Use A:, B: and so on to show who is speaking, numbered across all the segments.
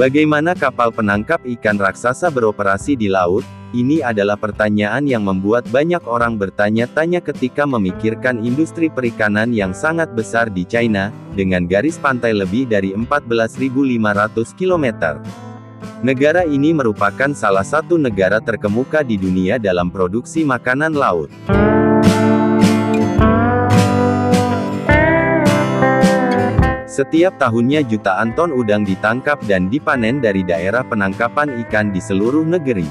A: Bagaimana kapal penangkap ikan raksasa beroperasi di laut? Ini adalah pertanyaan yang membuat banyak orang bertanya-tanya ketika memikirkan industri perikanan yang sangat besar di China, dengan garis pantai lebih dari 14.500 km. Negara ini merupakan salah satu negara terkemuka di dunia dalam produksi makanan laut. Setiap tahunnya jutaan ton udang ditangkap dan dipanen dari daerah penangkapan ikan di seluruh negeri.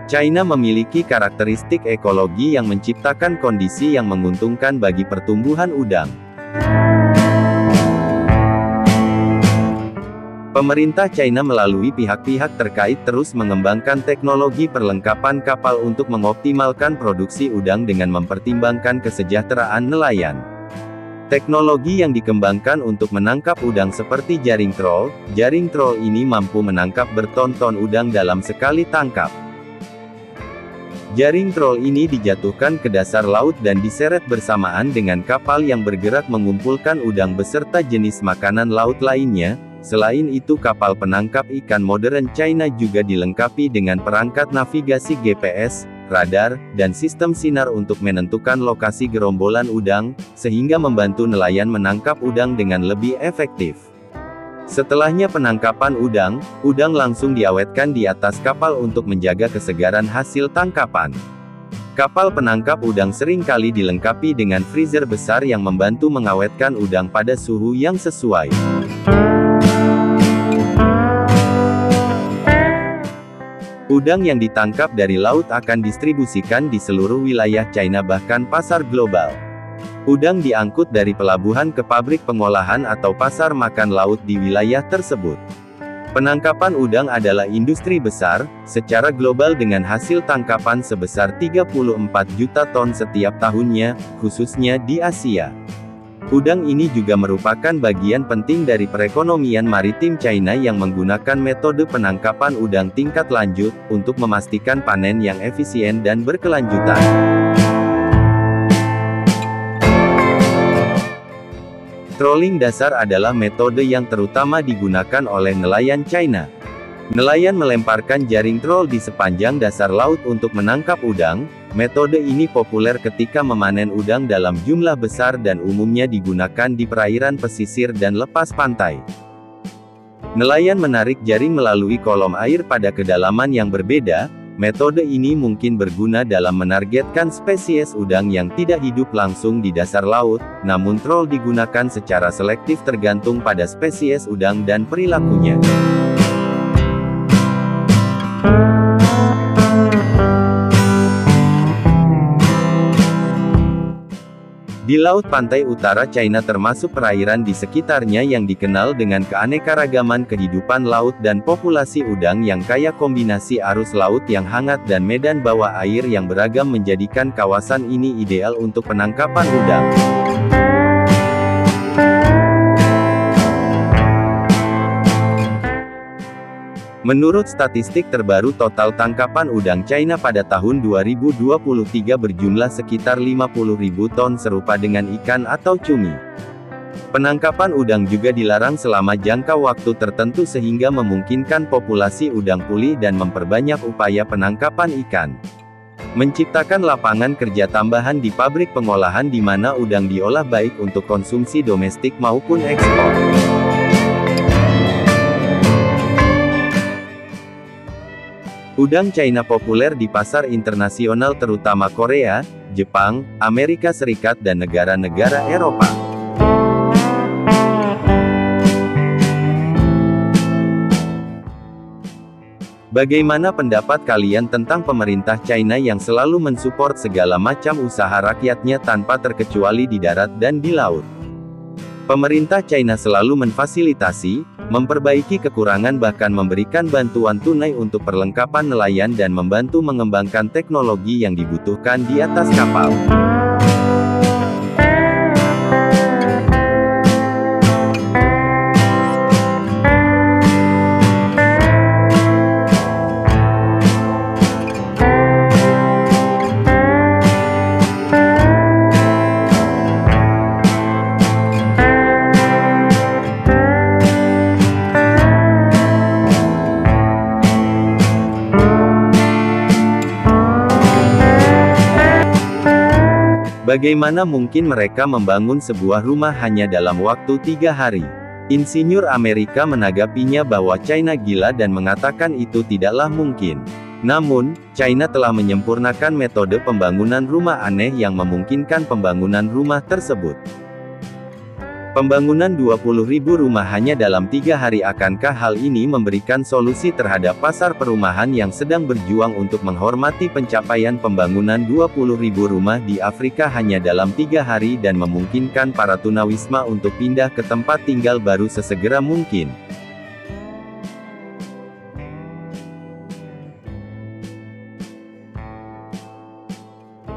A: China memiliki karakteristik ekologi yang menciptakan kondisi yang menguntungkan bagi pertumbuhan udang. Pemerintah China melalui pihak-pihak terkait terus mengembangkan teknologi perlengkapan kapal untuk mengoptimalkan produksi udang dengan mempertimbangkan kesejahteraan nelayan. Teknologi yang dikembangkan untuk menangkap udang seperti jaring troll. Jaring troll ini mampu menangkap berton-ton udang dalam sekali tangkap. Jaring troll ini dijatuhkan ke dasar laut dan diseret bersamaan dengan kapal yang bergerak mengumpulkan udang beserta jenis makanan laut lainnya. Selain itu, kapal penangkap ikan modern China juga dilengkapi dengan perangkat navigasi GPS, radar, dan sistem sinar untuk menentukan lokasi gerombolan udang, sehingga membantu nelayan menangkap udang dengan lebih efektif. Setelahnya penangkapan udang langsung diawetkan di atas kapal untuk menjaga kesegaran hasil tangkapan. Kapal penangkap udang seringkali dilengkapi dengan freezer besar yang membantu mengawetkan udang pada suhu yang sesuai. Udang yang ditangkap dari laut akan distribusikan di seluruh wilayah China bahkan pasar global. Udang diangkut dari pelabuhan ke pabrik pengolahan atau pasar makan laut di wilayah tersebut. Penangkapan udang adalah industri besar, secara global dengan hasil tangkapan sebesar 34 juta ton setiap tahunnya, khususnya di Asia. Udang ini juga merupakan bagian penting dari perekonomian maritim China yang menggunakan metode penangkapan udang tingkat lanjut, untuk memastikan panen yang efisien dan berkelanjutan. Trolling dasar adalah metode yang terutama digunakan oleh nelayan China. Nelayan melemparkan jaring troll di sepanjang dasar laut untuk menangkap udang. Metode ini populer ketika memanen udang dalam jumlah besar dan umumnya digunakan di perairan pesisir dan lepas pantai. Nelayan menarik jaring melalui kolom air pada kedalaman yang berbeda. Metode ini mungkin berguna dalam menargetkan spesies udang yang tidak hidup langsung di dasar laut, namun troll digunakan secara selektif tergantung pada spesies udang dan perilakunya. Di laut pantai utara China termasuk perairan di sekitarnya yang dikenal dengan keanekaragaman kehidupan laut dan populasi udang yang kaya, kombinasi arus laut yang hangat dan medan bawah air yang beragam menjadikan kawasan ini ideal untuk penangkapan udang. Menurut statistik terbaru, total tangkapan udang China pada tahun 2023 berjumlah sekitar 50.000 ton serupa dengan ikan atau cumi. Penangkapan udang juga dilarang selama jangka waktu tertentu sehingga memungkinkan populasi udang pulih dan memperbanyak upaya penangkapan ikan. Menciptakan lapangan kerja tambahan di pabrik pengolahan di mana udang diolah baik untuk konsumsi domestik maupun ekspor. Udang China populer di pasar internasional terutama Korea, Jepang, Amerika Serikat dan negara-negara Eropa. Bagaimana pendapat kalian tentang pemerintah China yang selalu mensupport segala macam usaha rakyatnya tanpa terkecuali di darat dan di laut? Pemerintah China selalu memfasilitasi, memperbaiki kekurangan bahkan memberikan bantuan tunai untuk perlengkapan nelayan dan membantu mengembangkan teknologi yang dibutuhkan di atas kapal. Bagaimana mungkin mereka membangun sebuah rumah hanya dalam waktu 3 hari? Insinyur Amerika menanggapinya bahwa China gila dan mengatakan itu tidaklah mungkin. Namun, China telah menyempurnakan metode pembangunan rumah aneh yang memungkinkan pembangunan rumah tersebut. Pembangunan 20.000 rumah hanya dalam 3 hari. Akankah hal ini memberikan solusi terhadap pasar perumahan yang sedang berjuang untuk menghormati pencapaian pembangunan 20.000 rumah di Afrika hanya dalam 3 hari dan memungkinkan para tunawisma untuk pindah ke tempat tinggal baru sesegera mungkin?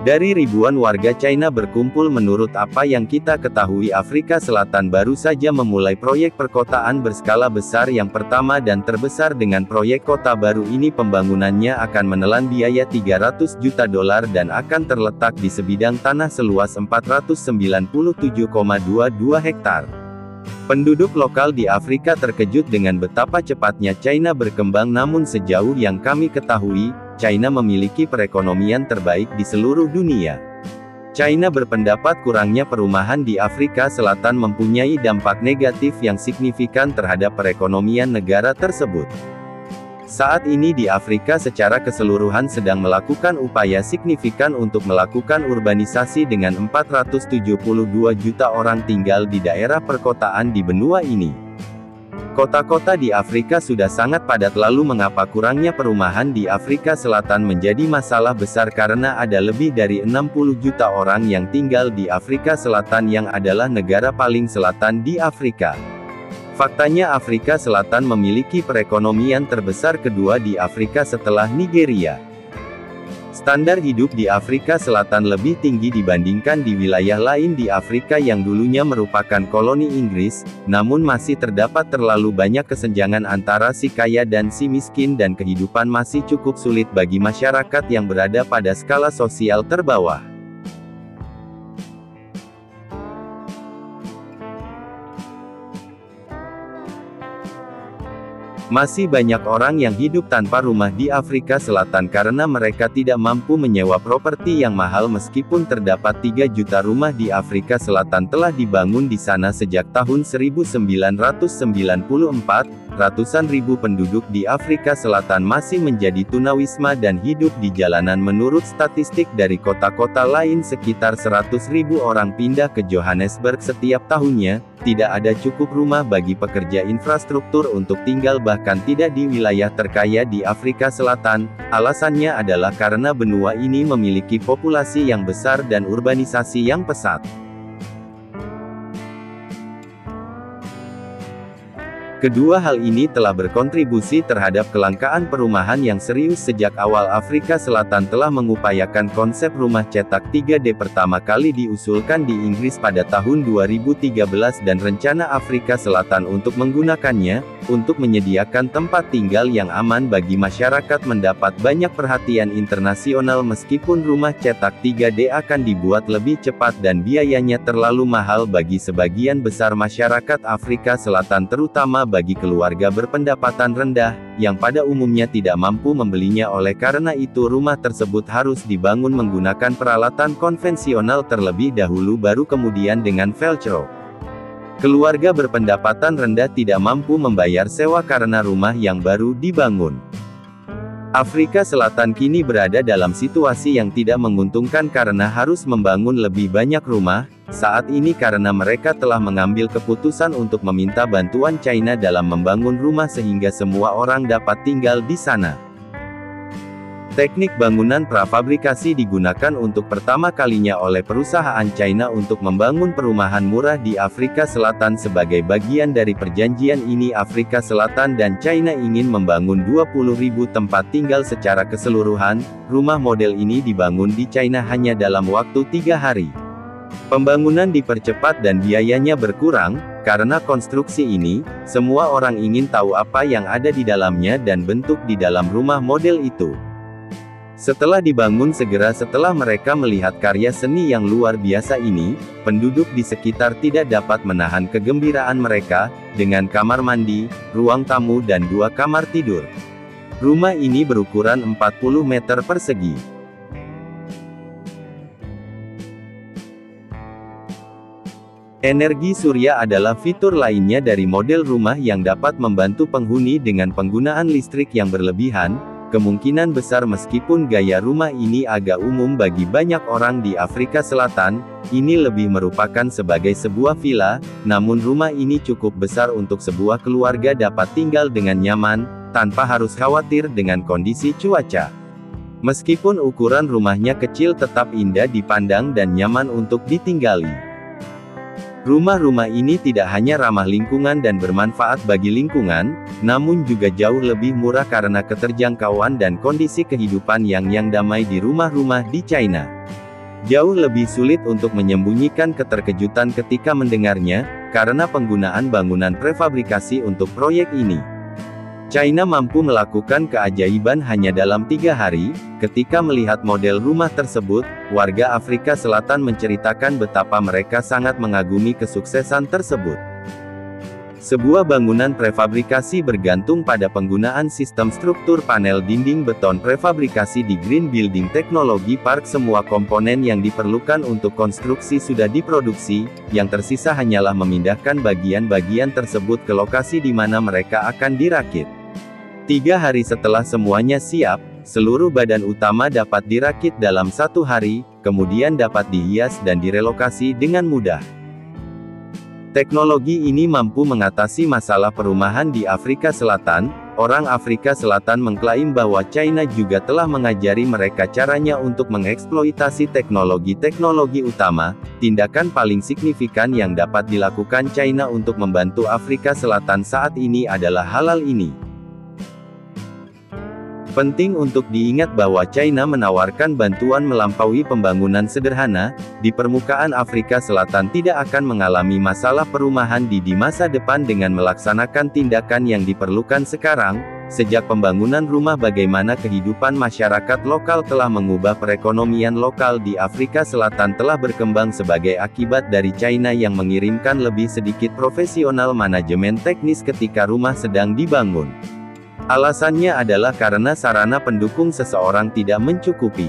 A: Dari ribuan warga China berkumpul. Menurut apa yang kita ketahui, Afrika Selatan baru saja memulai proyek perkotaan berskala besar yang pertama dan terbesar. Dengan proyek kota baru ini pembangunannya akan menelan biaya $300 juta dan akan terletak di sebidang tanah seluas 497,22 hektar. Penduduk lokal di Afrika terkejut dengan betapa cepatnya China berkembang, namun sejauh yang kami ketahui, China memiliki perekonomian terbaik di seluruh dunia. China berpendapat kurangnya perumahan di Afrika Selatan mempunyai dampak negatif yang signifikan terhadap perekonomian negara tersebut. Saat ini di Afrika secara keseluruhan sedang melakukan upaya signifikan untuk melakukan urbanisasi dengan 472 juta orang tinggal di daerah perkotaan di benua ini. Kota-kota di Afrika sudah sangat padat, lalu mengapa kurangnya perumahan di Afrika Selatan menjadi masalah besar? Karena ada lebih dari 60 juta orang yang tinggal di Afrika Selatan yang adalah negara paling selatan di Afrika. Faktanya Afrika Selatan memiliki perekonomian terbesar kedua di Afrika setelah Nigeria. Standar hidup di Afrika Selatan lebih tinggi dibandingkan di wilayah lain di Afrika yang dulunya merupakan koloni Inggris, namun masih terdapat terlalu banyak kesenjangan antara si kaya dan si miskin, dan kehidupan masih cukup sulit bagi masyarakat yang berada pada skala sosial terbawah. Masih banyak orang yang hidup tanpa rumah di Afrika Selatan karena mereka tidak mampu menyewa properti yang mahal. Meskipun terdapat 3 juta rumah di Afrika Selatan telah dibangun di sana sejak tahun 1994, ratusan ribu penduduk di Afrika Selatan masih menjadi tunawisma dan hidup di jalanan. Menurut statistik dari kota-kota lain, sekitar 100.000 orang pindah ke Johannesburg setiap tahunnya. Tidak ada cukup rumah bagi pekerja infrastruktur untuk tinggal, bahkan tidak di wilayah terkaya di Afrika Selatan. Alasannya adalah karena benua ini memiliki populasi yang besar dan urbanisasi yang pesat. Kedua hal ini telah berkontribusi terhadap kelangkaan perumahan yang serius. Sejak awal Afrika Selatan telah mengupayakan konsep rumah cetak 3D pertama kali diusulkan di Inggris pada tahun 2013 dan rencana Afrika Selatan untuk menggunakannya, untuk menyediakan tempat tinggal yang aman bagi masyarakat, mendapat banyak perhatian internasional. Meskipun rumah cetak 3D akan dibuat lebih cepat dan biayanya terlalu mahal bagi sebagian besar masyarakat Afrika Selatan, terutama bagi keluarga berpendapatan rendah, yang pada umumnya tidak mampu membelinya. Oleh karena itu rumah tersebut harus dibangun menggunakan peralatan konvensional terlebih dahulu, baru kemudian dengan velcro. Keluarga berpendapatan rendah tidak mampu membayar sewa karena rumah yang baru dibangun. Afrika Selatan kini berada dalam situasi yang tidak menguntungkan karena harus membangun lebih banyak rumah saat ini karena mereka telah mengambil keputusan untuk meminta bantuan China dalam membangun rumah sehingga semua orang dapat tinggal di sana. Teknik bangunan prafabrikasi digunakan untuk pertama kalinya oleh perusahaan China untuk membangun perumahan murah di Afrika Selatan. Sebagai bagian dari perjanjian ini, Afrika Selatan dan China ingin membangun 20.000 tempat tinggal secara keseluruhan. Rumah model ini dibangun di China hanya dalam waktu 3 hari. Pembangunan dipercepat dan biayanya berkurang. Karena konstruksi ini, semua orang ingin tahu apa yang ada di dalamnya dan bentuk di dalam rumah model itu. Setelah dibangun segera setelah mereka melihat karya seni yang luar biasa ini, penduduk di sekitar tidak dapat menahan kegembiraan mereka, dengan kamar mandi, ruang tamu dan 2 kamar tidur. Rumah ini berukuran 40 meter persegi. Energi surya adalah fitur lainnya dari model rumah yang dapat membantu penghuni dengan penggunaan listrik yang berlebihan. Kemungkinan besar meskipun gaya rumah ini agak umum bagi banyak orang di Afrika Selatan, ini lebih merupakan sebagai sebuah villa, namun rumah ini cukup besar untuk sebuah keluarga dapat tinggal dengan nyaman, tanpa harus khawatir dengan kondisi cuaca. Meskipun ukuran rumahnya kecil tetap indah dipandang dan nyaman untuk ditinggali. Rumah-rumah ini tidak hanya ramah lingkungan dan bermanfaat bagi lingkungan, namun juga jauh lebih murah karena keterjangkauan dan kondisi kehidupan yang damai di rumah-rumah di China. Jauh lebih sulit untuk menyembunyikan keterkejutan ketika mendengarnya, karena penggunaan bangunan prefabrikasi untuk proyek ini. China mampu melakukan keajaiban hanya dalam 3 hari. Ketika melihat model rumah tersebut, warga Afrika Selatan menceritakan betapa mereka sangat mengagumi kesuksesan tersebut. Sebuah bangunan prefabrikasi bergantung pada penggunaan sistem struktur panel dinding beton prefabrikasi di Green Building Technology Park. Semua komponen yang diperlukan untuk konstruksi sudah diproduksi, yang tersisa hanyalah memindahkan bagian-bagian tersebut ke lokasi di mana mereka akan dirakit. 3 hari setelah semuanya siap, seluruh badan utama dapat dirakit dalam 1 hari, kemudian dapat dihias dan direlokasi dengan mudah. Teknologi ini mampu mengatasi masalah perumahan di Afrika Selatan. Orang Afrika Selatan mengklaim bahwa China juga telah mengajari mereka caranya untuk mengeksploitasi teknologi-teknologi utama. Tindakan paling signifikan yang dapat dilakukan China untuk membantu Afrika Selatan saat ini adalah halal ini. Penting untuk diingat bahwa China menawarkan bantuan melampaui pembangunan sederhana. Di permukaan Afrika Selatan tidak akan mengalami masalah perumahan di masa depan dengan melaksanakan tindakan yang diperlukan sekarang. Sejak pembangunan rumah, bagaimana kehidupan masyarakat lokal telah mengubah perekonomian lokal di Afrika Selatan telah berkembang sebagai akibat dari China yang mengirimkan lebih sedikit profesional manajemen teknis ketika rumah sedang dibangun. Alasannya adalah karena sarana pendukung seseorang tidak mencukupi.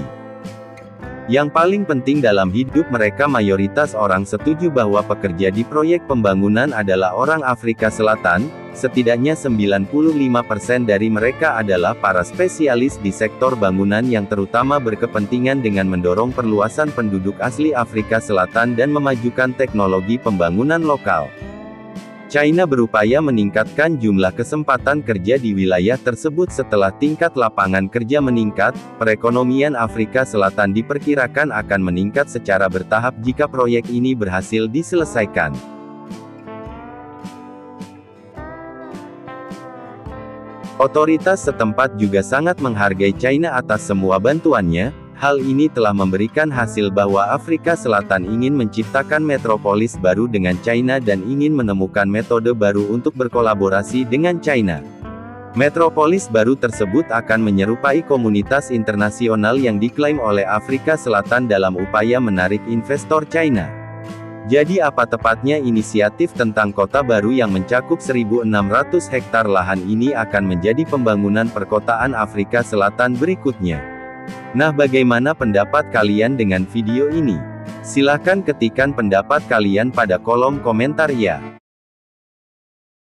A: Yang paling penting dalam hidup mereka, mayoritas orang setuju bahwa pekerja di proyek pembangunan adalah orang Afrika Selatan. Setidaknya 95% dari mereka adalah para spesialis di sektor bangunan yang terutama berkepentingan dengan mendorong perluasan penduduk asli Afrika Selatan dan memajukan teknologi pembangunan lokal. China berupaya meningkatkan jumlah kesempatan kerja di wilayah tersebut setelah tingkat lapangan kerja meningkat. Perekonomian Afrika Selatan diperkirakan akan meningkat secara bertahap jika proyek ini berhasil diselesaikan. Otoritas setempat juga sangat menghargai China atas semua bantuannya. Hal ini telah memberikan hasil bahwa Afrika Selatan ingin menciptakan metropolis baru dengan China dan ingin menemukan metode baru untuk berkolaborasi dengan China. Metropolis baru tersebut akan menyerupai komunitas internasional yang diklaim oleh Afrika Selatan dalam upaya menarik investor China. Jadi apa tepatnya inisiatif tentang kota baru yang mencakup 1.600 hektar lahan ini akan menjadi pembangunan perkotaan Afrika Selatan berikutnya. Nah, bagaimana pendapat kalian dengan video ini? Silahkan ketikkan pendapat kalian pada kolom komentar ya.